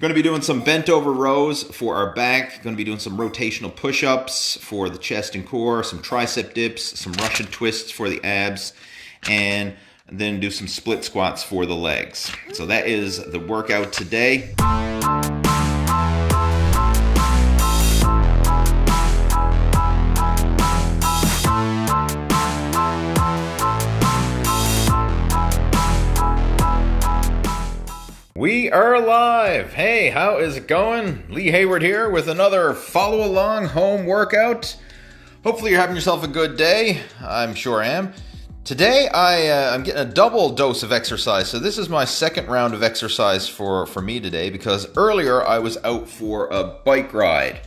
Going to be doing some bent over rows for our back. Going to be doing some rotational push-ups for the chest and core, some tricep dips, some Russian twists for the abs, and then do some split squats for the legs. So that is the workout today. We are live. Hey, how is it going? Lee Hayward here with another follow-along home workout. Hopefully you're having yourself a good day. I'm sure I am. Today I'm getting a double dose of exercise. So this is my second round of exercise for me today because earlier I was out for a bike ride.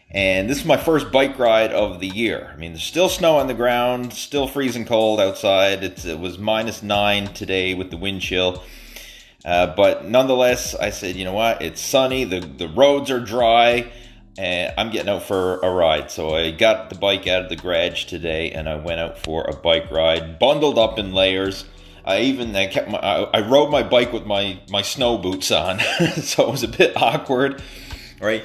And this is my first bike ride of the year. I mean, there's still snow on the ground, still freezing cold outside. It was -9 today with the wind chill. But nonetheless, I said, you know what, it's sunny, the roads are dry, and I'm getting out for a ride. So I got the bike out of the garage today, and I went out for a bike ride, bundled up in layers. I rode my bike with my snow boots on, so it was a bit awkward, right?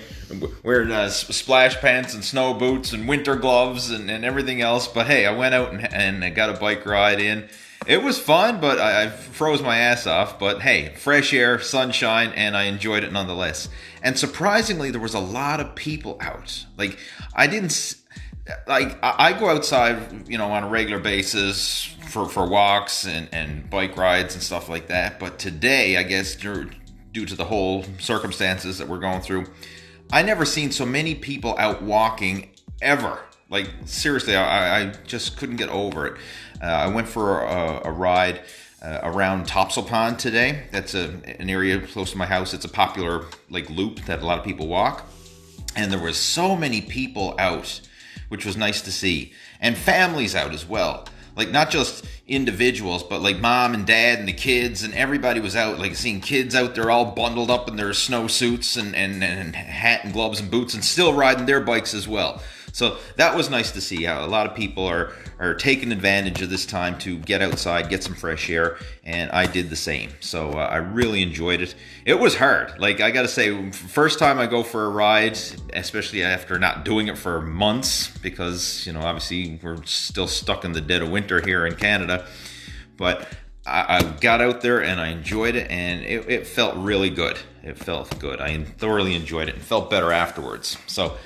Wearing splash pants and snow boots and winter gloves and everything else. But hey, I went out and I got a bike ride in. It was fun, but I froze my ass off. But hey, fresh air, sunshine, and I enjoyed it nonetheless. And surprisingly, there was a lot of people out. I go outside, on a regular basis for walks and bike rides and stuff like that. But today, I guess due to the whole circumstances that we're going through, I never seen so many people out walking ever. Seriously, I just couldn't get over it. I went for a ride around Topsail Pond today. That's an area close to my house. It's a popular loop that a lot of people walk. And there were so many people out, which was nice to see. And families out as well. Not just individuals, but mom and dad and the kids, and everybody was out. Seeing kids out there all bundled up in their snowsuits and hat and gloves and boots and still riding their bikes as well. So that was nice to see how a lot of people are taking advantage of this time to get outside, get some fresh air, and I did the same. So I really enjoyed it. It was hard. I got to say, first time I go for a ride, especially after not doing it for months, because, obviously we're still stuck in the dead of winter here in Canada. But I got out there and I enjoyed it, and it felt really good. It felt good. I thoroughly enjoyed it and felt better afterwards. So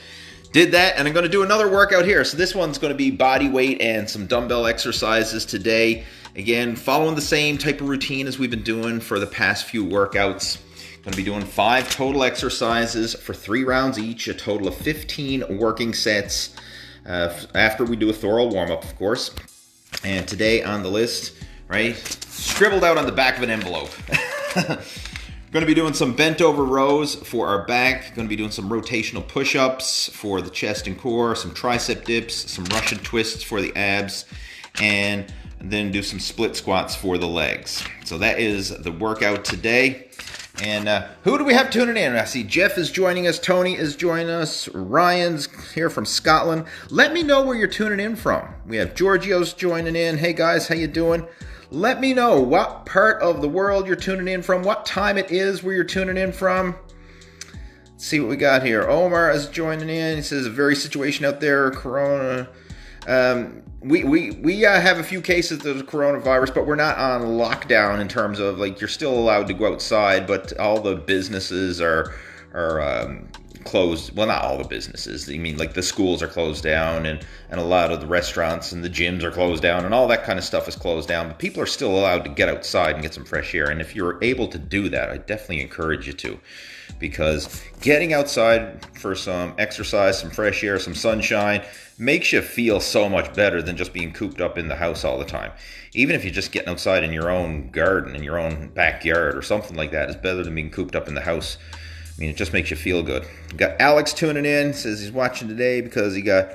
did that, and I'm going to do another workout here. So this one's going to be body weight and some dumbbell exercises today. Again, following the same type of routine as we've been doing for the past few workouts. Going to be doing 5 total exercises for 3 rounds each, a total of 15 working sets after we do a thorough warm-up, of course. And today on the list, right, scribbled out on the back of an envelope. Going to be doing some bent over rows for our back. Going to be doing some rotational push-ups for the chest and core, some tricep dips, some Russian twists for the abs, and then do some split squats for the legs. So that is the workout today. And who do we have tuning in? I see Jeff is joining us, Tony is joining us, Ryan's here from Scotland. Let me know where you're tuning in from. We have Giorgio's joining in. Hey guys, how you doing? Let me know what part of the world you're tuning in from, what time it is where you're tuning in from. Let's see what we got here. Omar is joining in. He says, a very situation out there, corona. We have a few cases of the coronavirus, but we're not on lockdown in terms of you're still allowed to go outside, but all the businesses are closed. Well, not all the businesses. I mean, the schools are closed down, and a lot of the restaurants and the gyms are closed down, and all that kind of stuff is closed down. But people are still allowed to get outside and get some fresh air. And if you're able to do that, I definitely encourage you to, because getting outside for some exercise, some fresh air, some sunshine makes you feel so much better than just being cooped up in the house all the time. Even if you're just getting outside in your own garden, in your own backyard or something like that, it's better than being cooped up in the house. I mean, it just makes you feel good. We got Alex tuning in, says he's watching today because he got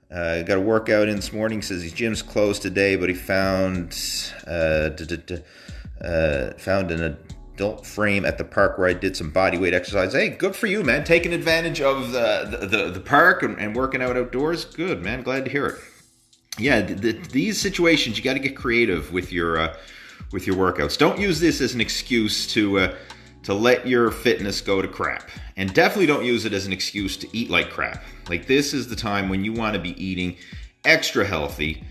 a workout in this morning. Says his gym's closed today, but he found an adult frame at the park where I did some body weight exercise. Hey, good for you, man. Taking advantage of the park and working out outdoors. Good, man. Glad to hear it. Yeah, these situations, you got to get creative with your workouts. Don't use this as an excuse to to let your fitness go to crap. And definitely don't use it as an excuse to eat like crap. Like, this is the time when you want to be eating extra healthy,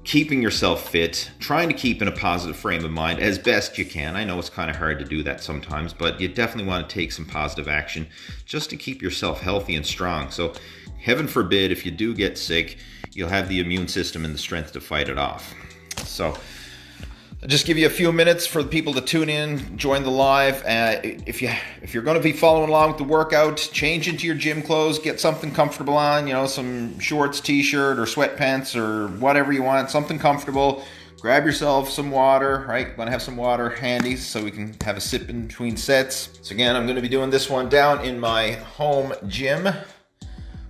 keeping yourself fit, trying to keep in a positive frame of mind as best you can. I know it's kind of hard to do that sometimes, but you definitely want to take some positive action just to keep yourself healthy and strong. So heaven forbid, if you do get sick, you'll have the immune system and the strength to fight it off. So I'll just give you a few minutes for the people to tune in, join the live. If you're going to be following along with the workout, change into your gym clothes, get something comfortable on, some shorts, t-shirt, or sweatpants, or whatever you want, something comfortable. Grab yourself some water, right? Going to have some water handy so we can have a sip in between sets. So again, I'm going to be doing this one down in my home gym.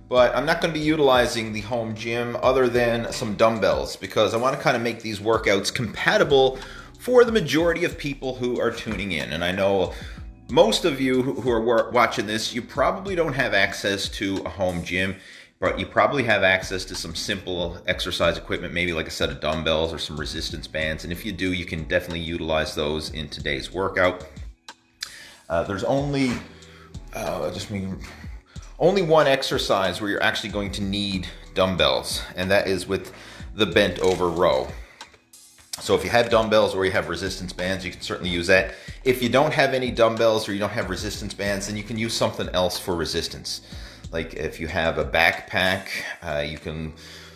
But I'm not going to be utilizing the home gym other than some dumbbells, because I want to kind of make these workouts compatible for the majority of people who are tuning in. And I know most of you who are watching this, you probably don't have access to a home gym, but you probably have access to some simple exercise equipment, maybe like a set of dumbbells or some resistance bands. And if you do, you can definitely utilize those in today's workout. There's only one exercise where you're actually going to need dumbbells, and that is with the bent over row. So if you have dumbbells or you have resistance bands, you can certainly use that. If you don't have any dumbbells or you don't have resistance bands, then you can use something else for resistance. Like if you have a backpack, you can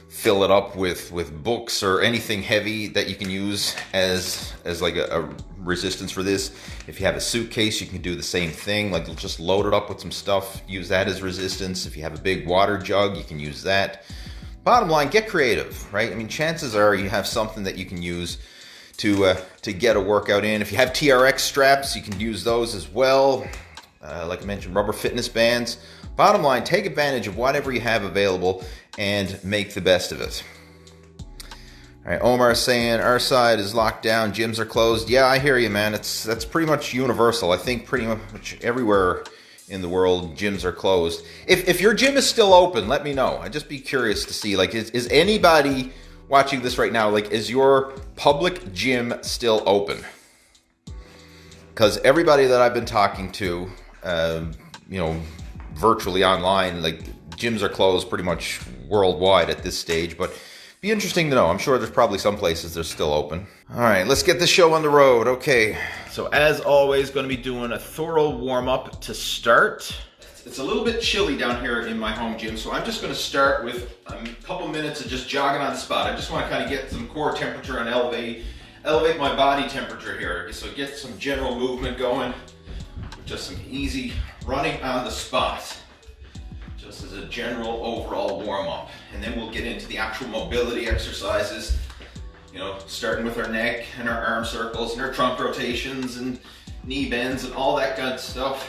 fill it up with books or anything heavy that you can use as like a resistance for this. If you have a suitcase, you can do the same thing, like just load it up with some stuff, use that as resistance. If you have a big water jug, you can use that. Bottom line, get creative, right? I mean, chances are you have something that you can use to get a workout in. If you have TRX straps, you can use those as well. Like I mentioned, rubber fitness bands. Bottom line, take advantage of whatever you have available and make the best of it. All right, Omar is saying our side is locked down, gyms are closed. Yeah, I hear you, man. That's pretty much universal. I think pretty much everywhere in the world, gyms are closed. If your gym is still open, let me know. I'd just be curious to see, like, is anybody watching this right now, like, is your public gym still open? Because everybody that I've been talking to, virtually online, like, gyms are closed pretty much worldwide at this stage, but be interesting to know. I'm sure there's probably some places they're still open. All right, let's get the show on the road. Okay, so as always, going to be doing a thorough warm-up to start. It's a little bit chilly down here in my home gym, so I'm just going to start with a couple minutes of just jogging on the spot. I just want to kind of get some core temperature and elevate my body temperature here, so get some general movement going with just some easy running on the spot, just as a general overall warm-up. And then we'll get into the actual mobility exercises, starting with our neck and our arm circles and our trunk rotations and knee bends and all that good stuff.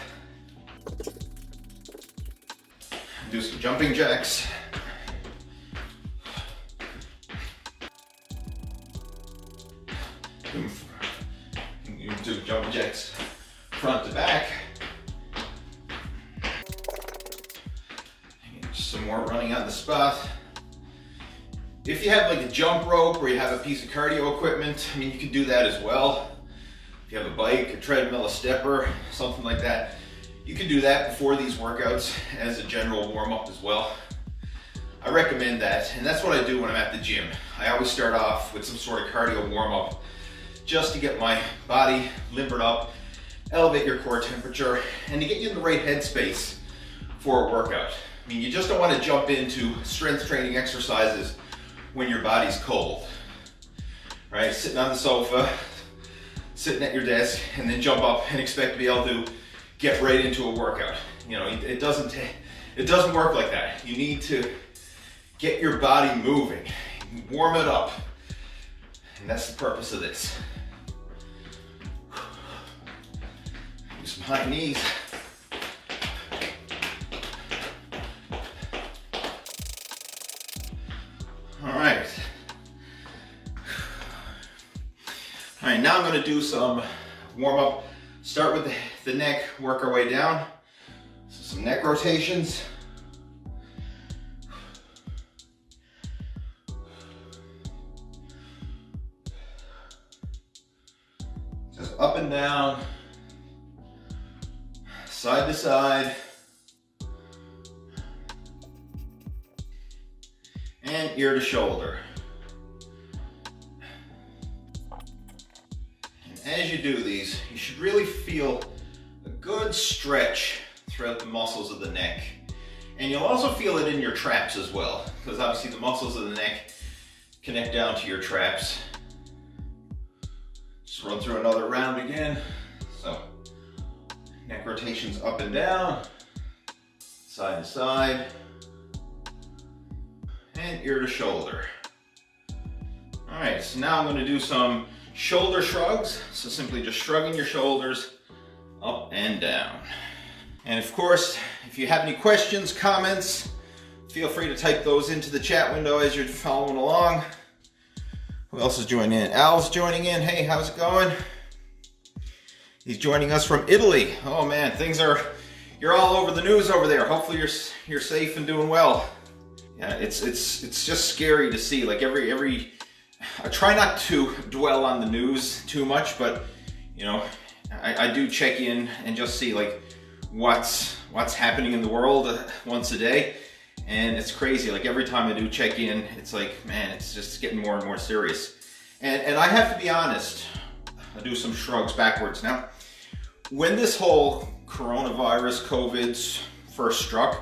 Do some jumping jacks. You can do jumping jacks front to back. Some more running on the spot. If you have like a jump rope or you have a piece of cardio equipment, I mean, you can do that as well. If you have a bike, a treadmill, a stepper, something like that, you can do that before these workouts as a general warm-up as well. I recommend that, and that's what I do when I'm at the gym. I always start off with some sort of cardio warm-up just to get my body limbered up, elevate your core temperature, and to get you in the right headspace for a workout. I mean, you just don't want to jump into strength training exercises when your body's cold, right? Sitting on the sofa, sitting at your desk, and then jump up and expect to be able to get right into a workout. It doesn't work like that. You need to get your body moving, warm it up, and that's the purpose of this. Do some high knees. All right, now I'm going to do some warm up. Start with the neck, work our way down. So some neck rotations. Just up and down, side to side, and ear to shoulder. And as you do these, you should really feel a good stretch throughout the muscles of the neck. And you'll also feel it in your traps as well, because obviously the muscles of the neck connect down to your traps. Just run through another round again. So, neck rotations up and down, side to side, and ear to shoulder. All right, so now I'm going to do some shoulder shrugs. So simply just shrugging your shoulders up and down. And of course, if you have any questions, comments, feel free to type those into the chat window as you're following along. Who else is joining in? Al's joining in. Hey, how's it going? He's joining us from Italy. Oh man, you're all over the news over there. Hopefully you're safe and doing well. Yeah, it's just scary to see. Like I try not to dwell on the news too much, but you know, I do check in and just see like what's happening in the world once a day. And it's crazy, like every time I do check in, it's like, man, it's just getting more and more serious. And I have to be honest, I'll do some shrugs backwards now. When this whole coronavirus, COVID first struck,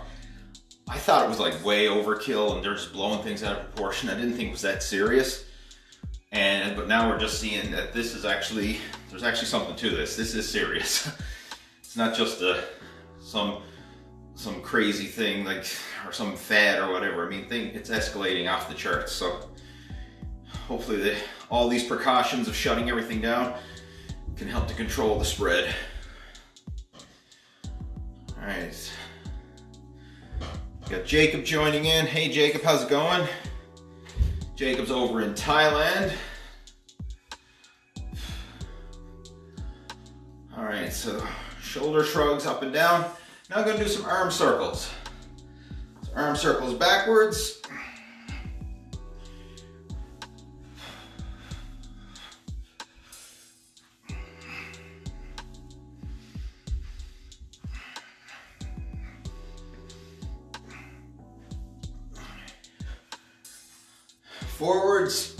I thought it was like way overkill and they're just blowing things out of proportion. I didn't think it was that serious. But now we're just seeing that there's actually something to this. This is serious. It's not just some crazy thing like, or some fad or whatever. I mean, it's escalating off the charts. So hopefully all these precautions of shutting everything down can help to control the spread. All right. Got Jacob joining in. Hey Jacob, how's it going? Jacob's over in Thailand. All right, so shoulder shrugs up and down. Now I'm going to do some arm circles. So arm circles backwards. Forwards.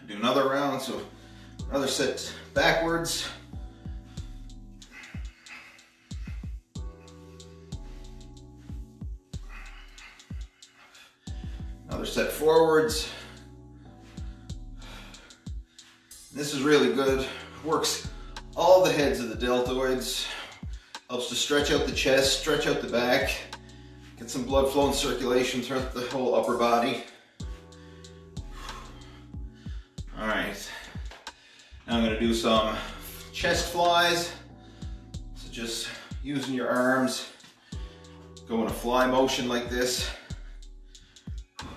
Do another round, so another set backwards. Another set forwards. This is really good. Works all the heads of the deltoids. Helps to stretch out the chest, stretch out the back, get some blood flow and circulation throughout the whole upper body. All right, now I'm gonna do some chest flies. So just using your arms, go in a fly motion like this. You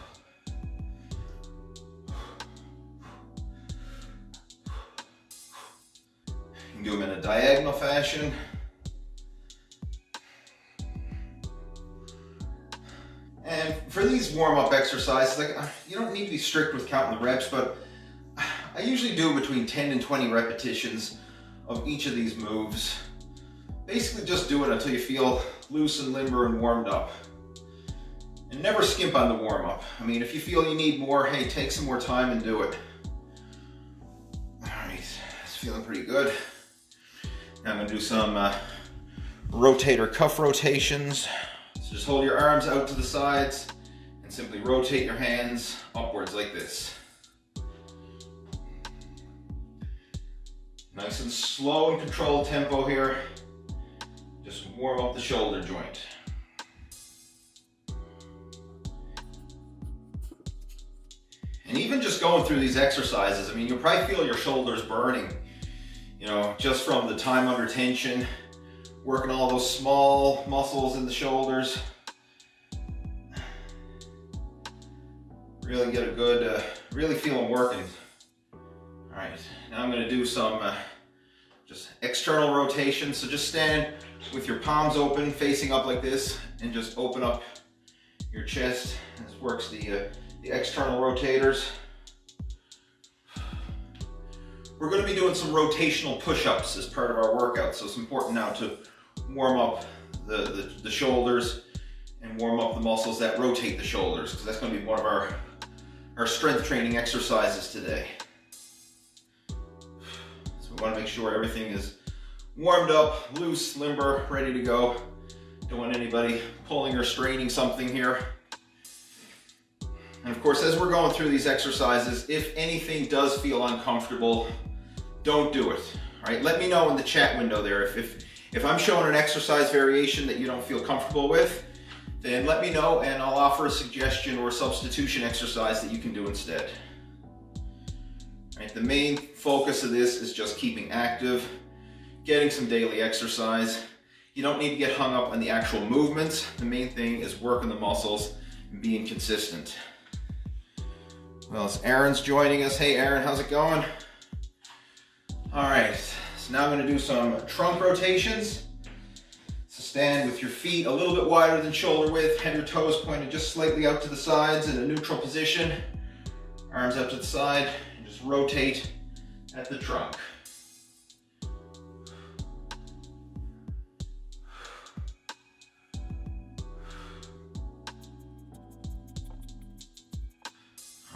can do them in a diagonal fashion. And for these warm-up exercises, like you don't need to be strict with counting the reps, but I usually do between 10 and 20 repetitions of each of these moves. Basically just do it until you feel loose and limber and warmed up. And never skimp on the warm-up. I mean, if you feel you need more, hey, take some more time and do it. All right, it's feeling pretty good. Now I'm gonna do some rotator cuff rotations. So just hold your arms out to the sides and simply rotate your hands upwards like this. Nice and slow and controlled tempo here. Just warm up the shoulder joint. And even just going through these exercises, I mean, you'll probably feel your shoulders burning, you know, just from the time under tension, working all those small muscles in the shoulders. Really get a good, really feel them working. All right, now I'm gonna do some just external rotation. So just stand with your palms open, facing up like this, and just open up your chest. This works the external rotators. We're going to be doing some rotational push-ups as part of our workout, so it's important now to warm up the shoulders and warm up the muscles that rotate the shoulders, because that's going to be one of our strength training exercises today. So we want to make sure everything is warmed up, loose, limber, ready to go. Don't want anybody pulling or straining something here. And of course, as we're going through these exercises, if anything does feel uncomfortable, don't do it. All right, let me know in the chat window there. If I'm showing an exercise variation that you don't feel comfortable with, then let me know and I'll offer a suggestion or a substitution exercise that you can do instead. All right, the main focus of this is just keeping active, getting some daily exercise. You don't need to get hung up on the actual movements. The main thing is working the muscles and being consistent. Well, it's Aaron's joining us. Hey Aaron, how's it going? All right, so now I'm going to do some trunk rotations. So stand with your feet a little bit wider than shoulder width, have your toes pointed just slightly out to the sides in a neutral position. Arms out to the side, and just rotate at the trunk.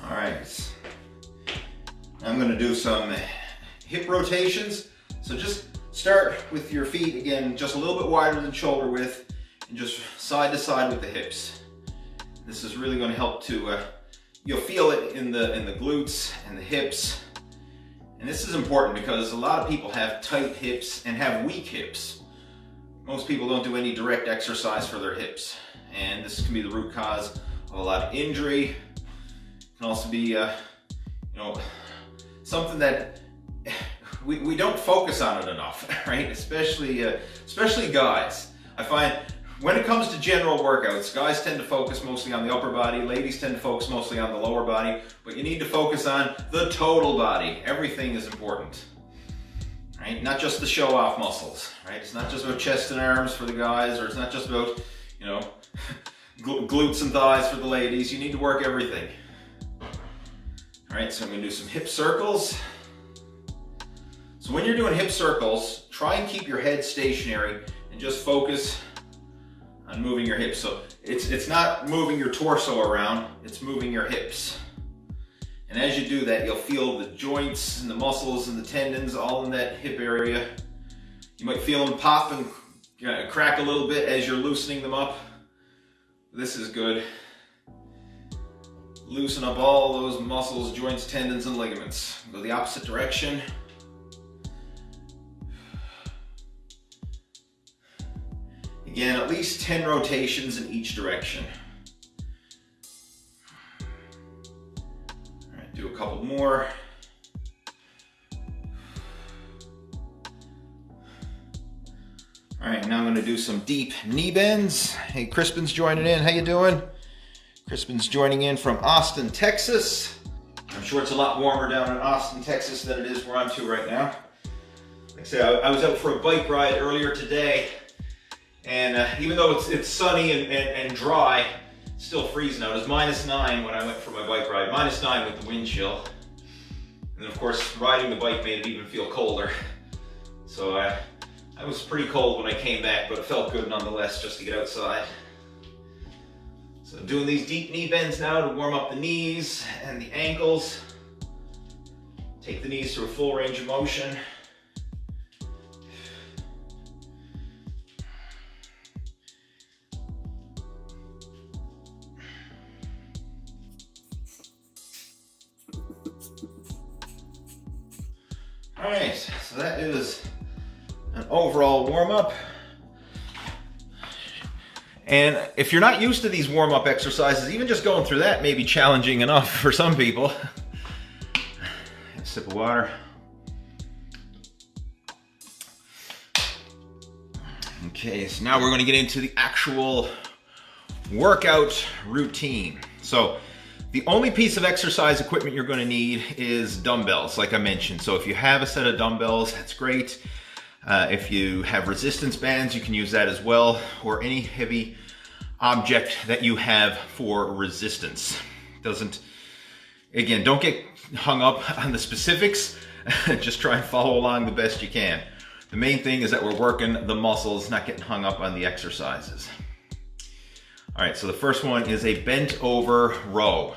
All right, I'm going to do some hip rotations. So just start with your feet again, just a little bit wider than shoulder width, and just side to side with the hips. This is really going to help to, you'll feel it in the glutes and the hips. And this is important because a lot of people have tight hips and have weak hips. Most people don't do any direct exercise for their hips. And this can be the root cause of a lot of injury. It can also be, something that we don't focus on it enough, right? Especially guys. I find when it comes to general workouts, guys tend to focus mostly on the upper body, ladies tend to focus mostly on the lower body, but you need to focus on the total body. Everything is important, right? Not just the show-off muscles, right? It's not just about chest and arms for the guys, or it's not just about, glutes and thighs for the ladies. You need to work everything. All right, so I'm gonna do some hip circles. So when you're doing hip circles, try and keep your head stationary and just focus on moving your hips. So it's not moving your torso around, it's moving your hips. And as you do that, you'll feel the joints and the muscles and the tendons all in that hip area. You might feel them pop and crack a little bit as you're loosening them up. This is good. Loosen up all those muscles, joints, tendons, and ligaments. Go the opposite direction. Again, at least 10 rotations in each direction. All right, do a couple more. All right, now I'm going to do some deep knee bends. Hey, Crispin's joining in. How you doing? Crispin's joining in from Austin, Texas. I'm sure it's a lot warmer down in Austin, Texas than it is where I'm to right now. Like I said, I was out for a bike ride earlier today, and even though it's sunny and dry, it's still freezing out. It was -9 when I went for my bike ride, -9 with the wind chill. And then of course, riding the bike made it even feel colder. So I was pretty cold when I came back, but it felt good nonetheless just to get outside. So doing these deep knee bends now to warm up the knees and the ankles. Take the knees to a full range of motion. All right, so that is an overall warm-up. And if you're not used to these warm-up exercises, even just going through that may be challenging enough for some people. A sip of water. Okay, so now we're going to get into the actual workout routine. So the only piece of exercise equipment you're going to need is dumbbells, like I mentioned. So if you have a set of dumbbells, that's great. If you have resistance bands, you can use that as well, or any heavy object that you have for resistance. Again, don't get hung up on the specifics. Just try and follow along the best you can. The main thing is that we're working the muscles, not getting hung up on the exercises. All right, so the first one is a bent over row.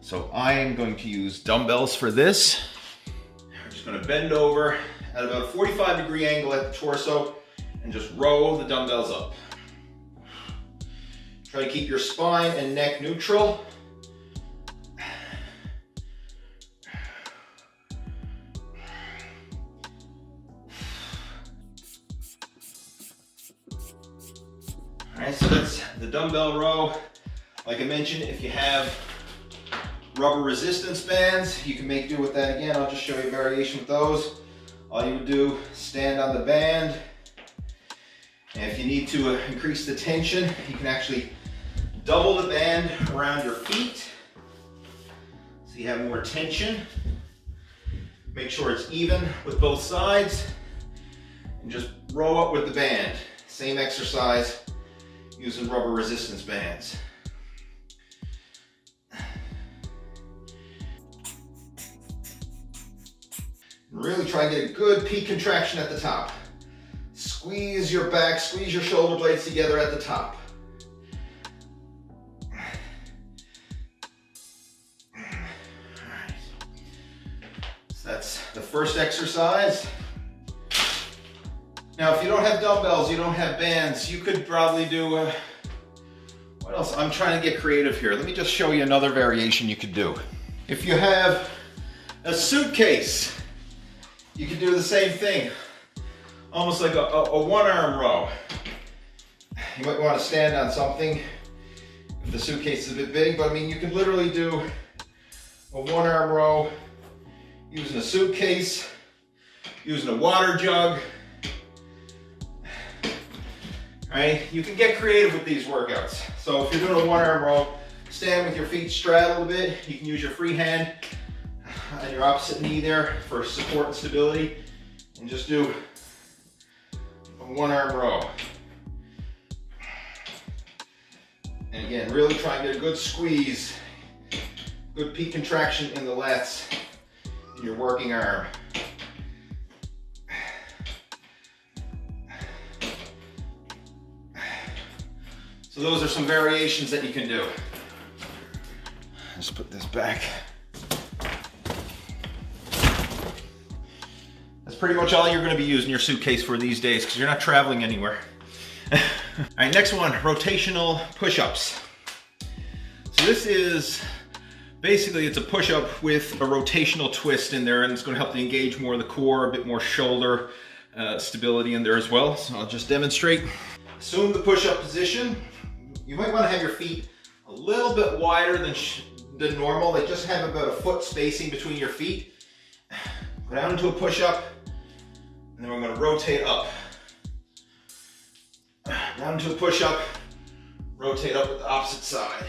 So I am going to use dumbbells for this. I'm just going to bend over at about a 45-degree angle at the torso and just row the dumbbells up. Try to keep your spine and neck neutral. Alright, so that's the dumbbell row. Like I mentioned, if you have rubber resistance bands, you can make do with that again. I'll just show you a variation with those. All you would do, stand on the band. And if you need to increase the tension, you can actually double the band around your feet so you have more tension. Make sure it's even with both sides and just row up with the band. Same exercise using rubber resistance bands. Really try and get a good peak contraction at the top. Squeeze your back, squeeze your shoulder blades together at the top. That's the first exercise. Now, if you don't have dumbbells, you don't have bands, you could probably do, what else? I'm trying to get creative here. Let me just show you another variation you could do. If you have a suitcase, you can do the same thing. Almost like a one-arm row. You might want to stand on something if the suitcase is a bit big, but I mean, you can literally do a one-arm row using a suitcase, using a water jug. Right? You can get creative with these workouts. So if you're doing a one-arm row, stand with your feet straddled a bit. You can use your free hand on your opposite knee there for support and stability, and just do a one-arm row. And again, really try and get a good squeeze, good peak contraction in the lats in your working arm. So those are some variations that you can do. Let's put this back. That's pretty much all you're going to be using your suitcase for these days because you're not traveling anywhere. All right, next one, rotational push-ups. So this is basically, it's a push-up with a rotational twist in there, and it's going to help to engage more of the core, a bit more shoulder stability in there as well. So I'll just demonstrate. Assume the push-up position. You might want to have your feet a little bit wider than normal. They just have about a foot spacing between your feet. Go down into a push-up, and then we're going to rotate up. Down into a push-up, rotate up with the opposite side.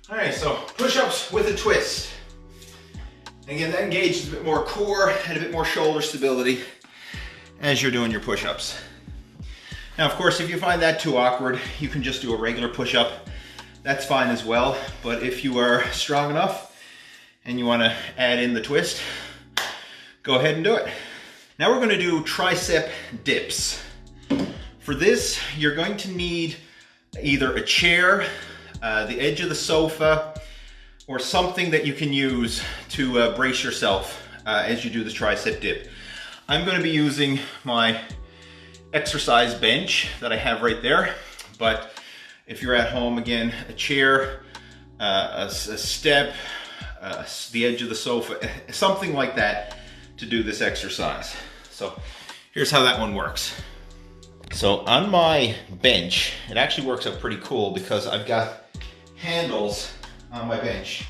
All right, so push-ups with a twist. Again, that engages a bit more core and a bit more shoulder stability as you're doing your push-ups. Now, of course, if you find that too awkward, you can just do a regular push-up. That's fine as well, but if you are strong enough and you want to add in the twist, go ahead and do it. Now we're going to do tricep dips. For this, you're going to need either a chair, the edge of the sofa, or something that you can use to brace yourself as you do this tricep dip. I'm going to be using my exercise bench that I have right there, but if you're at home, again, a chair, a step, the edge of the sofa, something like that to do this exercise. So here's how that one works. So on my bench, it actually works out pretty cool because I've got handles on my bench,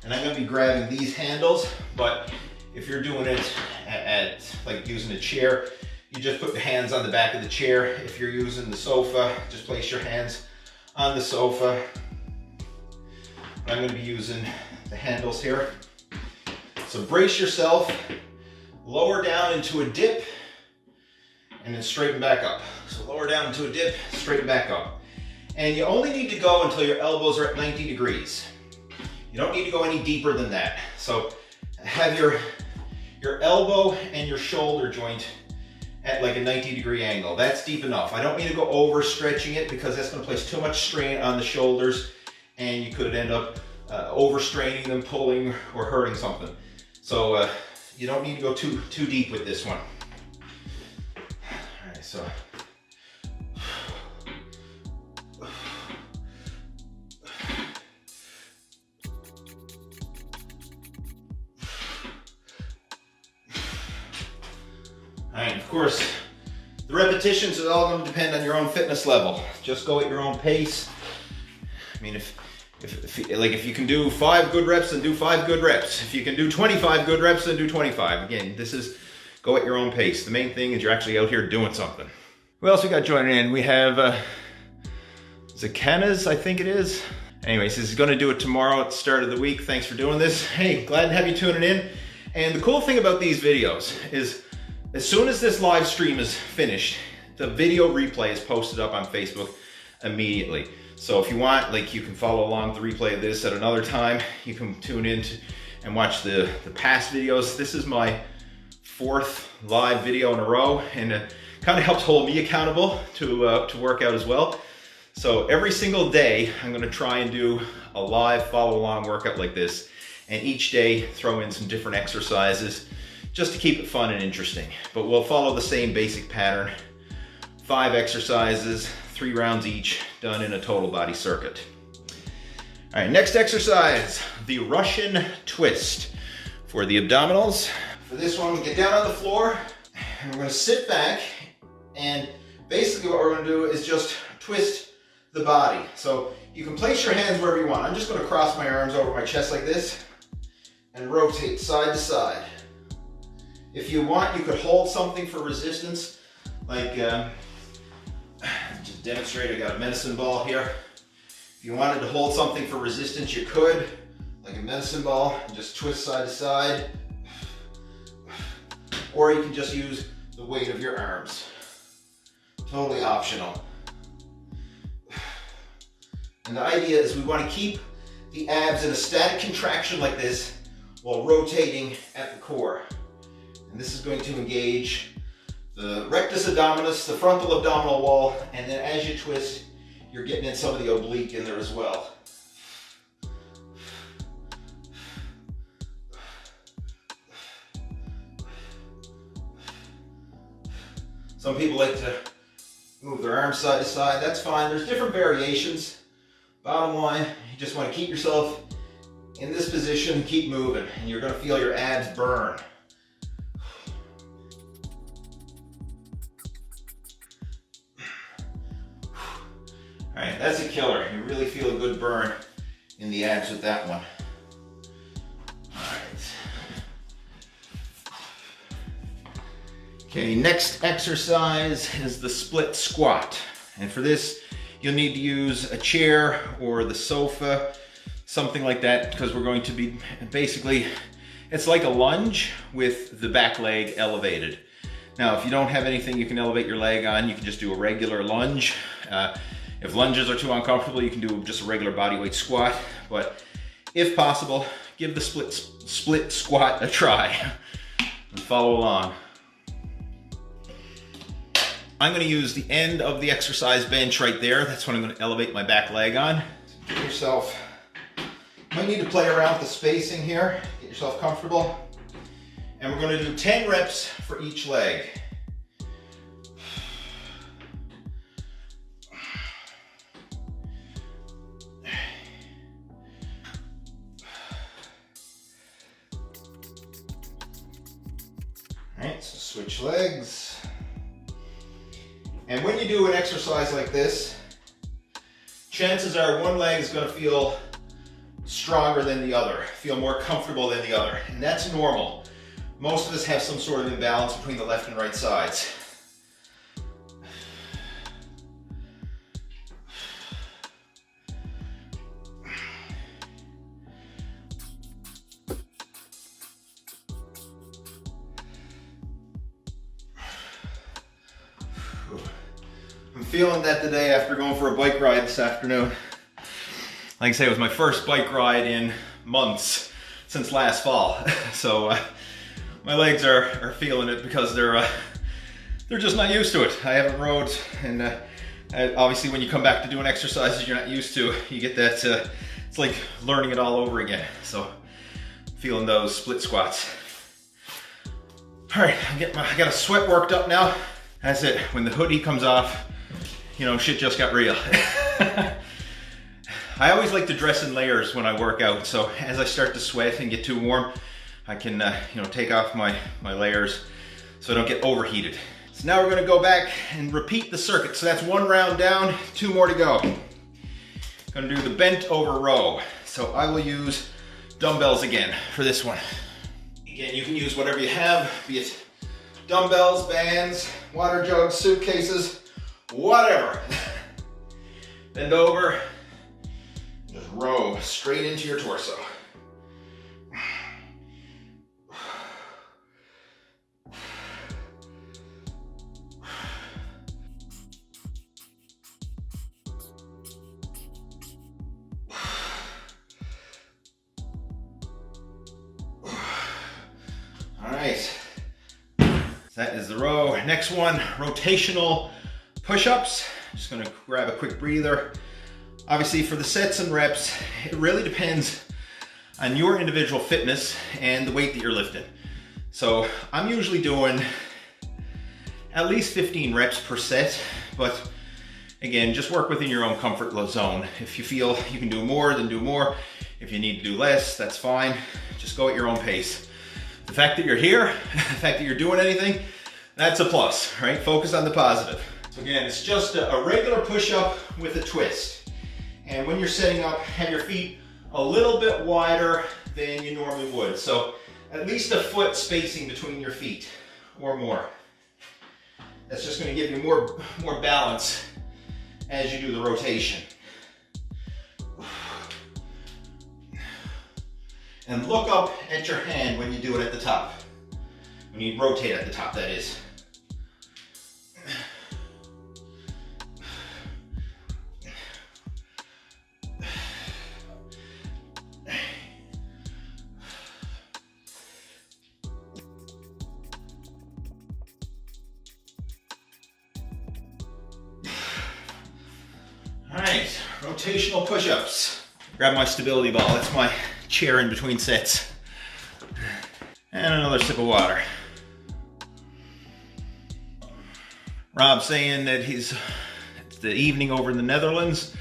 and I'm going to be grabbing these handles, but if you're doing it at like using a chair, you just put your hands on the back of the chair. If you're using the sofa, just place your hands on the sofa. I'm going to be using the handles here. So brace yourself, lower down into a dip, and then straighten back up. So lower down into a dip, straighten back up. And you only need to go until your elbows are at 90 degrees. You don't need to go any deeper than that. So have your elbow and your shoulder joint at like a 90-degree angle. That's deep enough. I don't mean to go over stretching it because that's going to place too much strain on the shoulders and you could end up overstraining them, pulling, or hurting something. So you don't need to go too deep with this one. All right, so. All right, of course, the repetitions are all going to depend on your own fitness level. Just go at your own pace. I mean, if you can do 5 good reps, then do 5 good reps. If you can do 25 good reps, then do 25. Again, this is go at your own pace. The main thing is you're actually out here doing something. Who else we got joining in? We have Zakana's, I think it is. Anyways, this is going to do it tomorrow at the start of the week. Thanks for doing this. Hey, glad to have you tuning in. And the cool thing about these videos is as soon as this live stream is finished, the video replay is posted up on Facebook immediately. So if you want, like, you can follow along the replay of this at another time. You can tune in and watch the past videos. This is my 4th live video in a row, and it kind of helps hold me accountable to work out as well. So every single day, I'm gonna try and do a live follow along workout like this, and each day throw in some different exercises just to keep it fun and interesting. But we'll follow the same basic pattern. 5 exercises, 3 rounds each, done in a total body circuit. All right, next exercise, the Russian twist for the abdominals. For this one, we get down on the floor, and we're gonna sit back, and basically what we're gonna do is just twist the body. So you can place your hands wherever you want. I'm just gonna cross my arms over my chest like this, and rotate side to side. If you want, you could hold something for resistance, like, just demonstrate, I got a medicine ball here. If you wanted to hold something for resistance, you could, like a medicine ball, and just twist side to side. Or you can just use the weight of your arms. Totally optional. And the idea is we want to keep the abs in a static contraction like this while rotating at the core. And this is going to engage the rectus abdominis, the frontal abdominal wall, and then as you twist, you're getting in some of the oblique in there as well. Some people like to move their arms side to side. That's fine. There's different variations. Bottom line, you just want to keep yourself in this position, keep moving, and you're going to feel your abs burn. All right, that's a killer. You really feel a good burn in the abs with that one. All right. Okay, next exercise is the split squat. And for this, you'll need to use a chair or the sofa, something like that, because we're going to be basically, it's like a lunge with the back leg elevated. Now, if you don't have anything you can elevate your leg on, you can just do a regular lunge. If lunges are too uncomfortable, you can do just a regular bodyweight squat. But if possible, give the split squat a try and follow along. I'm going to use the end of the exercise bench right there. That's what I'm going to elevate my back leg on. Give yourself, you might need to play around with the spacing here. Get yourself comfortable. And we're going to do 10 reps for each leg. All right, so switch legs. And when you do an exercise like this, chances are one leg is going to feel stronger than the other, feel more comfortable than the other. And that's normal. Most of us have some sort of imbalance between the left and right sides. I'm feeling that today after going for a bike ride this afternoon. Like I say, it was my first bike ride in months since last fall. So my legs are feeling it because they're just not used to it. I haven't rode, and obviously when you come back to doing exercises you're not used to, you get that, it's like learning it all over again. So feeling those split squats. All right, I got a sweat worked up now. That's it. When the hoodie comes off, you know, shit just got real. I always like to dress in layers when I work out. So as I start to sweat and get too warm, I can, you know, take off my layers so I don't get overheated. So now we're gonna go back and repeat the circuit. So that's 1 round down, 2 more to go. Gonna do the bent over row. So I will use dumbbells again for this one. Again, you can use whatever you have, be it dumbbells, bands, water jugs, suitcases, whatever. Bend over, just row straight into your torso. That is the row. Next one, rotational push-ups. Just gonna grab a quick breather. Obviously for the sets and reps, it really depends on your individual fitness and the weight that you're lifting. So I'm usually doing at least 15 reps per set, but again, just work within your own comfort zone. If you feel you can do more, then do more. If you need to do less, that's fine. Just go at your own pace. The fact that you're here, the fact that you're doing anything, that's a plus, right? Focus on the positive. So again, it's just a regular push-up with a twist. And when you're setting up, have your feet a little bit wider than you normally would. So at least a foot spacing between your feet or more. That's just gonna give you more balance as you do the rotation. And look up at your hand when you do it at the top. When you rotate at the top, that is. All right, rotational push-ups. Grab my stability ball. That's my chair in between sets. And another sip of water. Rob's saying that it's the evening over in the Netherlands.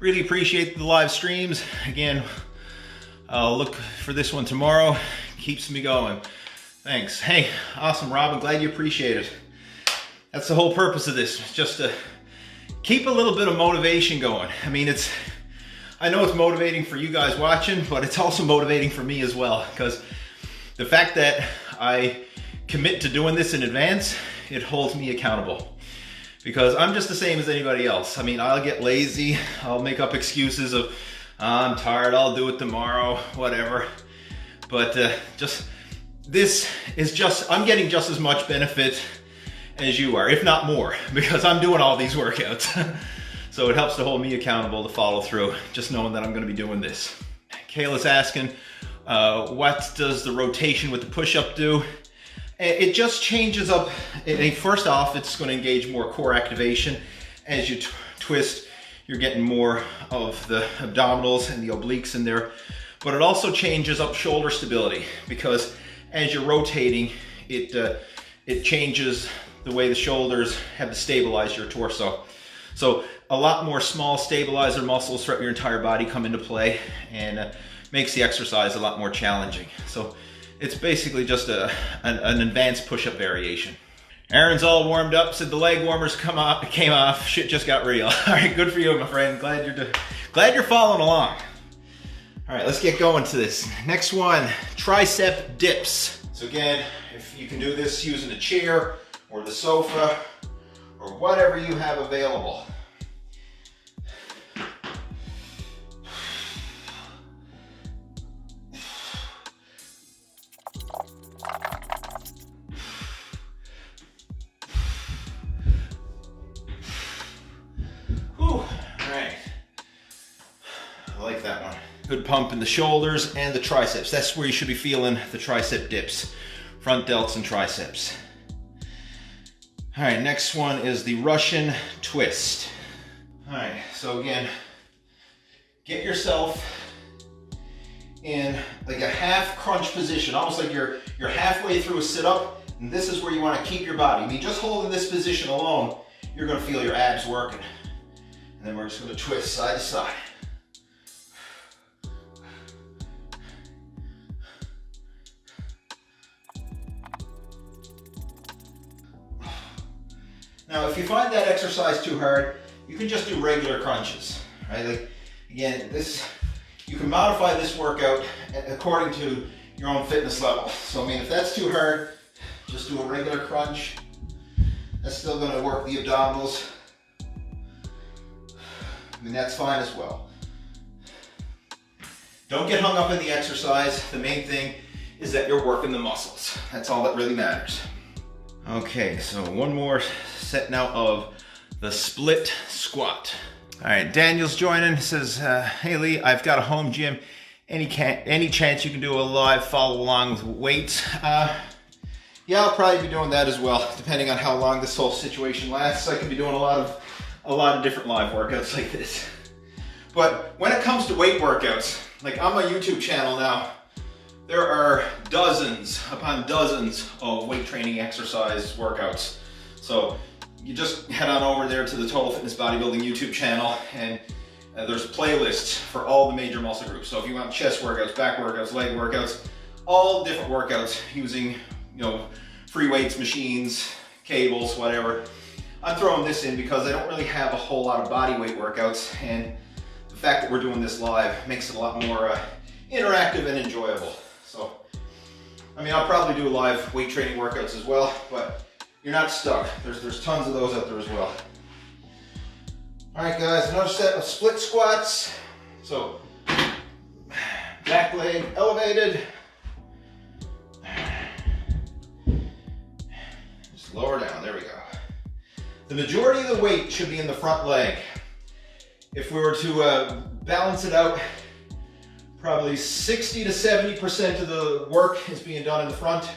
Really appreciate the live streams. Again, I'll look for this one tomorrow. Keeps me going. Thanks. Hey, awesome, Rob. I'm glad you appreciate it. That's the whole purpose of this, just to keep a little bit of motivation going. I mean, I know it's motivating for you guys watching, but it's also motivating for me as well, because the fact that I commit to doing this in advance, it holds me accountable. Because I'm just the same as anybody else. I mean, I'll get lazy, I'll make up excuses of, I'm tired, I'll do it tomorrow, whatever. But this is just, I'm getting just as much benefit as you are, if not more, because I'm doing all these workouts. So it helps to hold me accountable to follow through, just knowing that I'm gonna be doing this. Kayla's asking, what does the rotation with the push-up do? It just changes up. First off, it's gonna engage more core activation. As you twist, you're getting more of the abdominals and the obliques in there. But it also changes up shoulder stability, because as you're rotating, it changes the way the shoulders have to stabilize your torso. So a lot more small stabilizer muscles throughout your entire body come into play, and makes the exercise a lot more challenging. So it's basically just an advanced push-up variation. Aaron's all warmed up, said the leg warmers came off, shit just got real. All right, good for you, my friend. Glad you're following along. All right, let's get going to this. Next one, tricep dips. So again, if you can do this using a chair or the sofa or whatever you have available. Good pump in the shoulders and the triceps. That's where you should be feeling the tricep dips, front delts and triceps. All right, next one is the Russian twist. All right, so again, get yourself in like a half crunch position, almost like you're halfway through a sit-up, and this is where you want to keep your body. I mean, just holding this position alone, you're going to feel your abs working. And then we're just going to twist side to side. Now, if you find that exercise too hard, you can just do regular crunches, right? Like, again, you can modify this workout according to your own fitness level. So, I mean, if that's too hard, just do a regular crunch. That's still going to work the abdominals. I mean, that's fine as well. Don't get hung up in the exercise. The main thing is that you're working the muscles. That's all that really matters. Okay, so one more set now of the split squat. All right, Daniel's joining. He says, hey Lee, I've got a home gym. Any chance you can do a live follow along with weights? Yeah, I'll probably be doing that as well, depending on how long this whole situation lasts. I could be doing a lot of different live workouts like this. But when it comes to weight workouts, like on my YouTube channel now, there are dozens upon dozens of weight training exercise workouts. So you just head on over there to the Total Fitness Bodybuilding YouTube channel, and there's playlists for all the major muscle groups. So if you want chest workouts, back workouts, leg workouts, all different workouts using, free weights, machines, cables, whatever. I'm throwing this in because I don't really have a whole lot of body weight workouts, and the fact that we're doing this live makes it a lot more interactive and enjoyable. So, I mean, I'll probably do live weight training workouts as well, but you're not stuck. There's tons of those out there as well. All right, guys, another set of split squats. So, back leg elevated. Just lower down, there we go. The majority of the weight should be in the front leg. If we were to balance it out, probably 60 to 70% of the work is being done in the front,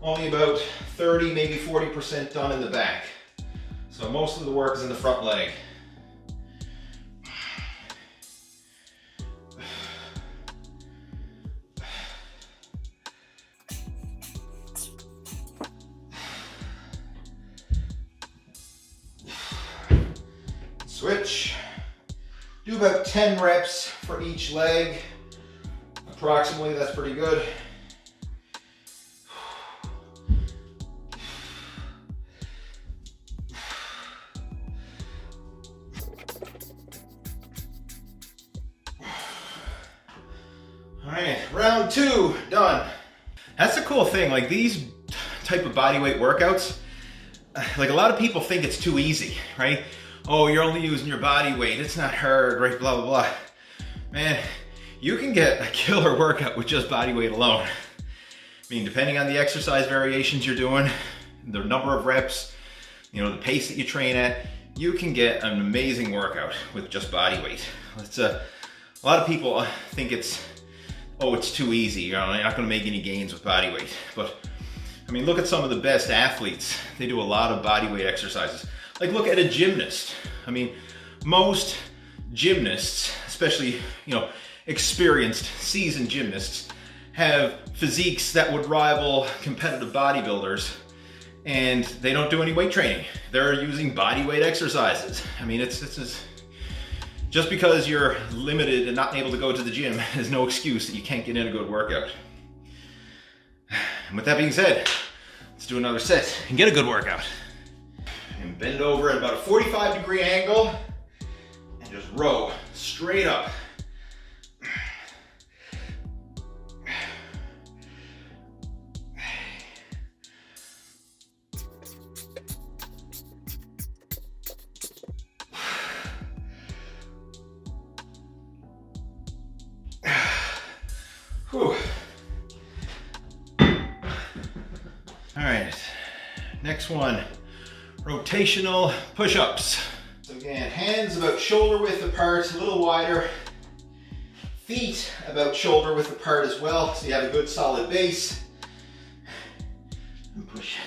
only about 30, maybe 40% done in the back. So most of the work is in the front leg. Switch. Do about 10 reps for each leg. Approximately, that's pretty good. All right, round 2, done. That's the cool thing, like these type of bodyweight workouts, like a lot of people think it's too easy, right? Oh, you're only using your body weight, it's not hard, right, blah, blah, blah. Man, you can get a killer workout with just body weight alone. I mean, depending on the exercise variations you're doing, the number of reps, the pace that you train at, you can get an amazing workout with just body weight. It's a lot of people think it's too easy, you're not gonna make any gains with body weight. But, I mean, look at some of the best athletes. They do a lot of body weight exercises. Like, look at a gymnast. I mean, most gymnasts, especially, experienced, seasoned gymnasts, have physiques that would rival competitive bodybuilders, and they don't do any weight training. They're using body weight exercises. I mean, it's just because you're limited and not able to go to the gym is no excuse that you can't get in a good workout. And with that being said, let's do another set and get a good workout. And bend over at about a 45-degree angle and just row straight up. Whew. All right, next one, rotational push-ups. So again, hands about shoulder width apart, a little wider, feet about shoulder width apart as well, so you have a good solid base. And push.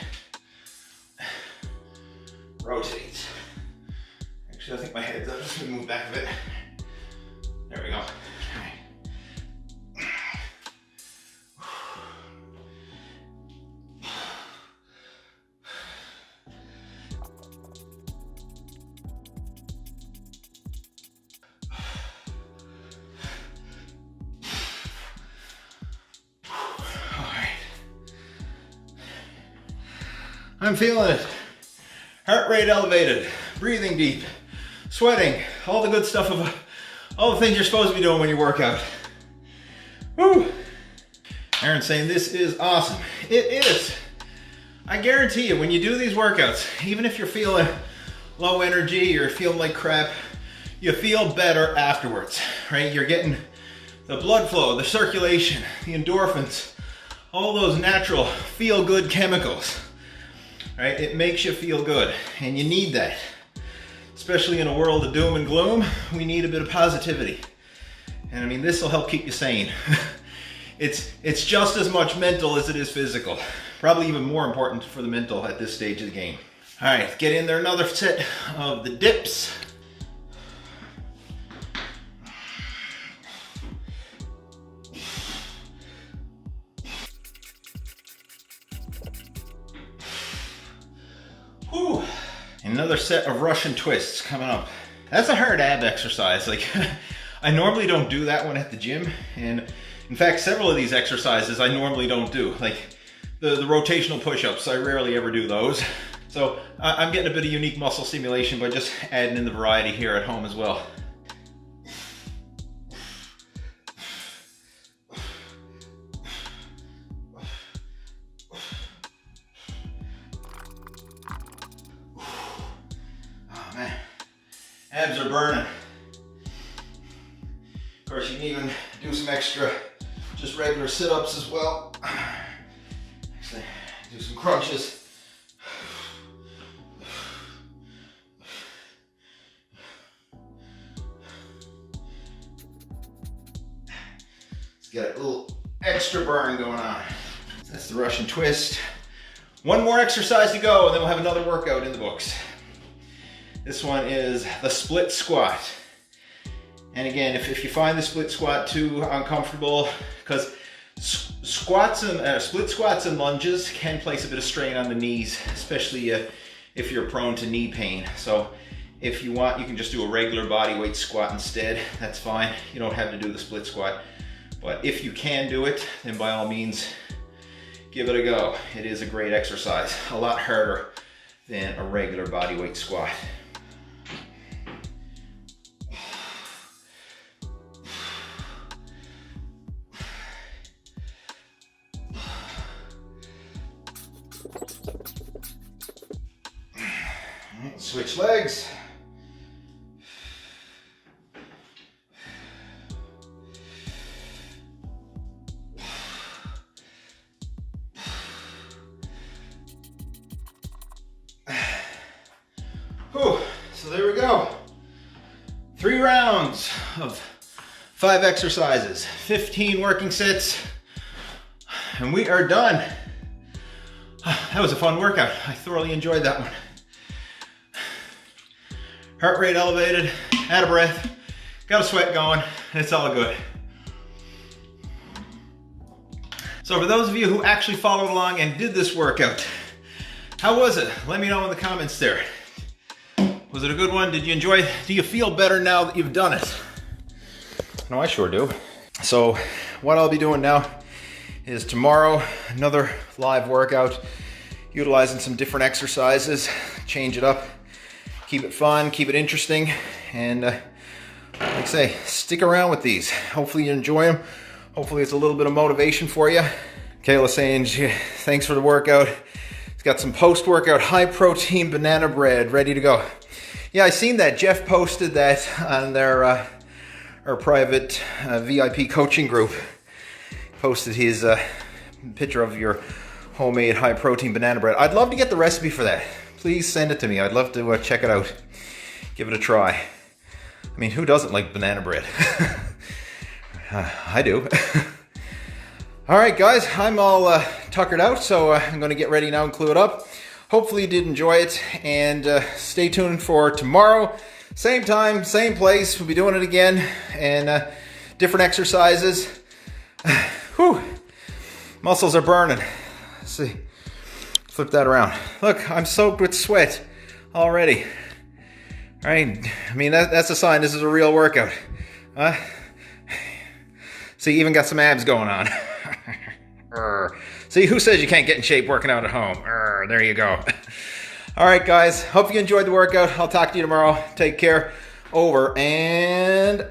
Rotate. Actually, I think my head's up. Just gonna move back a bit. There we go. I'm feeling it. Heart rate elevated, breathing deep, sweating, all the good stuff of all the things you're supposed to be doing when you work out. Woo! Aaron's saying this is awesome. It is. I guarantee you, when you do these workouts, even if you're feeling low energy or feeling like crap, you feel better afterwards, right? You're getting the blood flow, the circulation, the endorphins, all those natural feel-good chemicals. Right? It makes you feel good, and you need that. Especially in a world of doom and gloom, we need a bit of positivity. And I mean, this will help keep you sane. It's just as much mental as it is physical. Probably even more important for the mental at this stage of the game. All right, get in there another set of the dips. Whew. Another set of Russian twists coming up. That's a hard ab exercise. Like, I normally don't do that one at the gym. And in fact, several of these exercises I normally don't do. Like the rotational push-ups, I rarely ever do those. So I'm getting a bit of unique muscle stimulation by just adding in the variety here at home as well. Abs are burning. Of course, you can even do some extra, just regular sit-ups as well. Actually, do some crunches. Let's get a little extra burn going on. That's the Russian twist. One more exercise to go, and then we'll have another workout in the books. This one is the split squat. And again, if you find the split squat too uncomfortable, because squats and split squats and lunges can place a bit of strain on the knees, especially if you're prone to knee pain. So if you want, you can just do a regular body weight squat instead. That's fine. You don't have to do the split squat. But if you can do it, then by all means, give it a go. It is a great exercise. A lot harder than a regular body weight squat. Switch legs. Whew. So there we go. 3 rounds of 5 exercises, 15 working sets, and we are done. That was a fun workout. I thoroughly enjoyed that one. Heart rate elevated, out of breath, got a sweat going, and it's all good. So for those of you who actually followed along and did this workout, how was it? Let me know in the comments there. Was it a good one? Did you enjoy it? Do you feel better now that you've done it? No, I sure do. So what I'll be doing now is tomorrow, another live workout, utilizing some different exercises, change it up. Keep it fun, keep it interesting, and like I say, stick around with these. Hopefully you enjoy them. Hopefully it's a little bit of motivation for you. Kayla saying, thanks for the workout. It's got some post-workout high-protein banana bread ready to go. Yeah, I seen that. Jeff posted that on their our private VIP coaching group. Posted his picture of your homemade high-protein banana bread. I'd love to get the recipe for that. Please send it to me. I'd love to check it out. Give it a try. I mean, who doesn't like banana bread? I do. All right, guys, I'm all tuckered out, so I'm going to get ready now and clue it up. Hopefully you did enjoy it, and stay tuned for tomorrow. Same time, same place. We'll be doing it again, and different exercises. Whew. Muscles are burning. Let's see. Flip that around. Look, I'm soaked with sweat already. All right, I mean, that's a sign this is a real workout. See, even got some abs going on. See, who says you can't get in shape working out at home? There you go. All right, guys. Hope you enjoyed the workout. I'll talk to you tomorrow. Take care. Over and